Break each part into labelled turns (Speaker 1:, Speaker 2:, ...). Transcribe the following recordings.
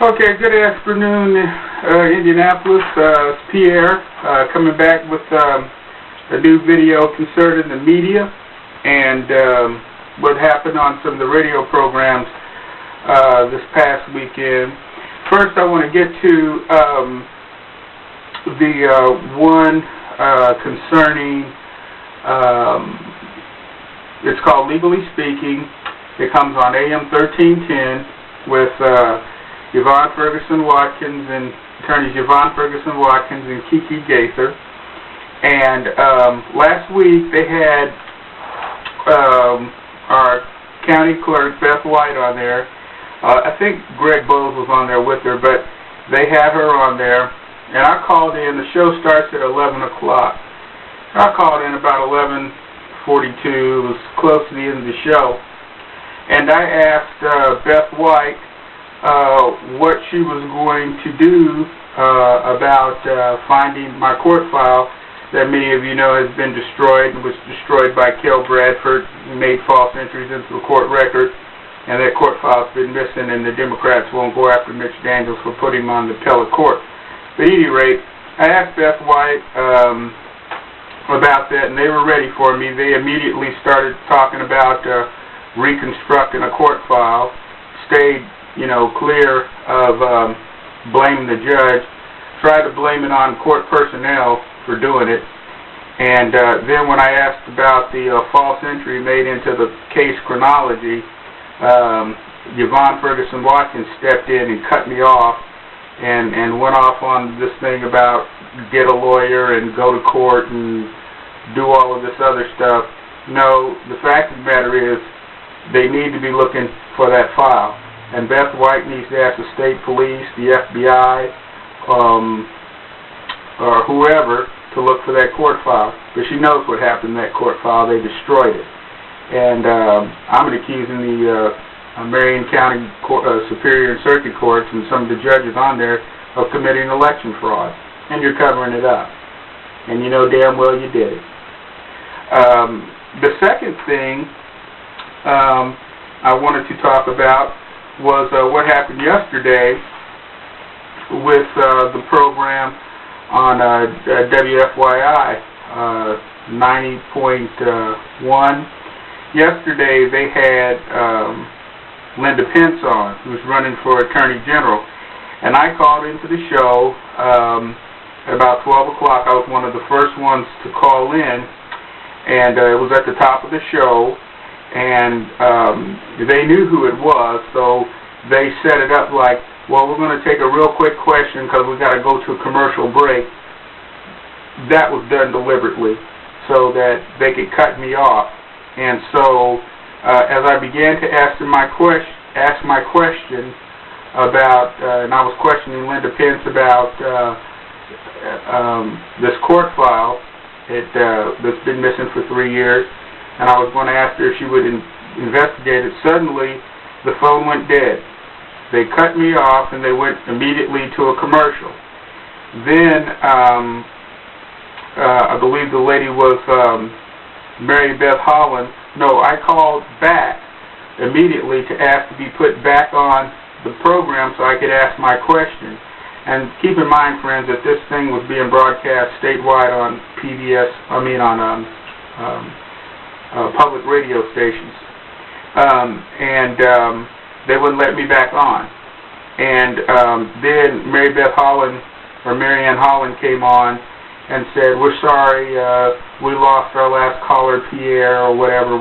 Speaker 1: Okay, good afternoon, Indianapolis. It's Pierre coming back with a new video concerning the media and what happened on some of the radio programs this past weekend. First, I want to get to the one concerning, it's called Legally Speaking. It comes on AM 1310 with Yvonne Ferguson Watkins and attorneys Yvonne Ferguson Watkins and Kiki Gaither. And last week they had our county clerk Beth White on there. I think Greg Bowles was on there with her, but they had her on there. And I called in. The show starts at 11 o'clock. I called in about 11:42. It was close to the end of the show. And I asked Beth White what she was going to do about finding my court file that many of you know has been destroyed and was destroyed by Kel Bradford, who made false entries into the court record, and that court file's been missing, and the Democrats won't go after Mitch Daniels for putting him on the appellate court. But at any rate, I asked Beth White about that, and they were ready for me. They immediately started talking about reconstructing a court file, stayed clear of blaming the judge, tried to blame it on court personnel for doing it, and then when I asked about the false entry made into the case chronology, Yvonne Ferguson Watkins stepped in and cut me off and went off on this thing about get a lawyer and go to court and do all of this other stuff. No, the fact of the matter is they need to be looking for that file. And Beth White needs to ask the state police, the FBI, or whoever to look for that court file. But she knows what happened in that court file. They destroyed it. And I'm accusing the Marion County Superior and Circuit Courts and some of the judges on there of committing election fraud. And you're covering it up. And you know damn well you did it. The second thing I wanted to talk about was what happened yesterday with the program on WFYI 90.1. Yesterday they had Linda Pence on, who's running for Attorney General. And I called into the show at about 12 o'clock. I was one of the first ones to call in, and it was at the top of the show. And they knew who it was, so they set it up like, well, we're going to take a real quick question because we've got to go to a commercial break. That was done deliberately so that they could cut me off. And so as I began to ask my question about, and I was questioning Linda Pence about this court file that's been missing for 3 years, and I was going to ask her if she would investigate it. Suddenly, the phone went dead. They cut me off, and they went immediately to a commercial. Then, I believe the lady was Mary Beth Holland. No, I called back immediately to ask to be put back on the program so I could ask my question. And keep in mind, friends, that this thing was being broadcast statewide on public radio stations, and they wouldn't let me back on. And then Mary Beth Holland, or Mary Ann Holland, came on and said, we're sorry, we lost our last caller, Pierre, or whatever.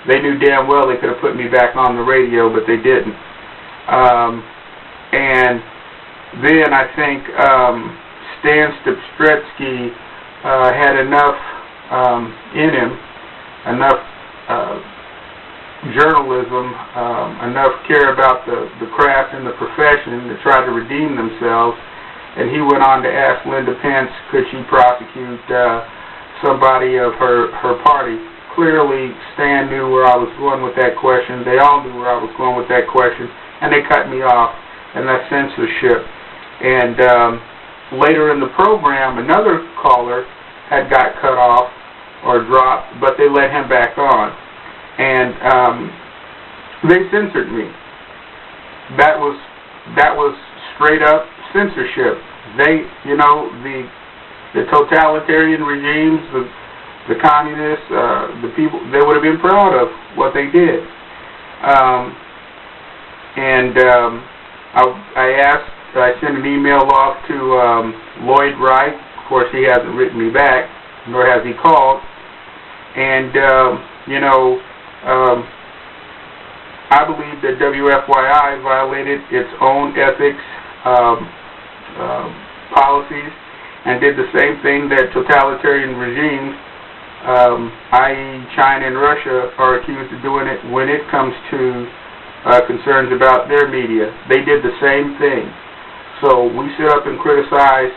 Speaker 1: They knew damn well they could have put me back on the radio, but they didn't. And then I think Stan Stupstretsky had enough in him, enough journalism, enough care about the craft and the profession to try to redeem themselves, and he went on to ask Linda Pence, could she prosecute somebody of her party. Clearly, Stan knew where I was going with that question. They all knew where I was going with that question, and they cut me off, and that's censorship. And later in the program, another caller had got cut off or dropped, but they let him back on. And they censored me. that was straight up censorship. They, you know, the totalitarian regimes, the communists, the people, they would have been proud of what they did. I sent an email off to Lloyd Wright. Of course, he hasn't written me back, nor has he called. And, you know, I believe that WFYI violated its own ethics policies and did the same thing that totalitarian regimes, i.e. China and Russia, are accused of doing it when it comes to concerns about their media. They did the same thing. So we sit up and criticize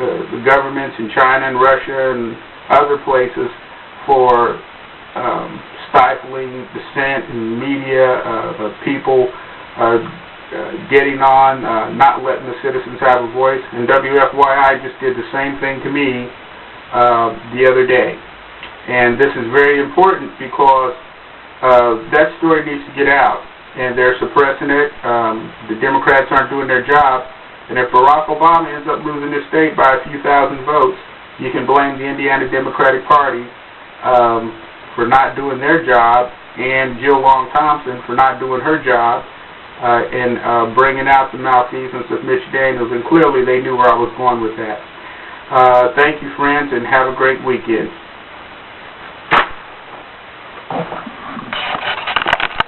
Speaker 1: the governments in China and Russia and other places for stifling dissent in media, people getting on, not letting the citizens have a voice. And WFYI just did the same thing to me the other day. And this is very important because that story needs to get out. And they're suppressing it. The Democrats aren't doing their job. And if Barack Obama ends up losing this state by a few thousand votes, you can blame the Indiana Democratic Party for not doing their job, and Jill Long Thompson for not doing her job in bringing out the malfeasance of Mitch Daniels. And clearly they knew where I was going with that. Thank you, friends, and have a great weekend.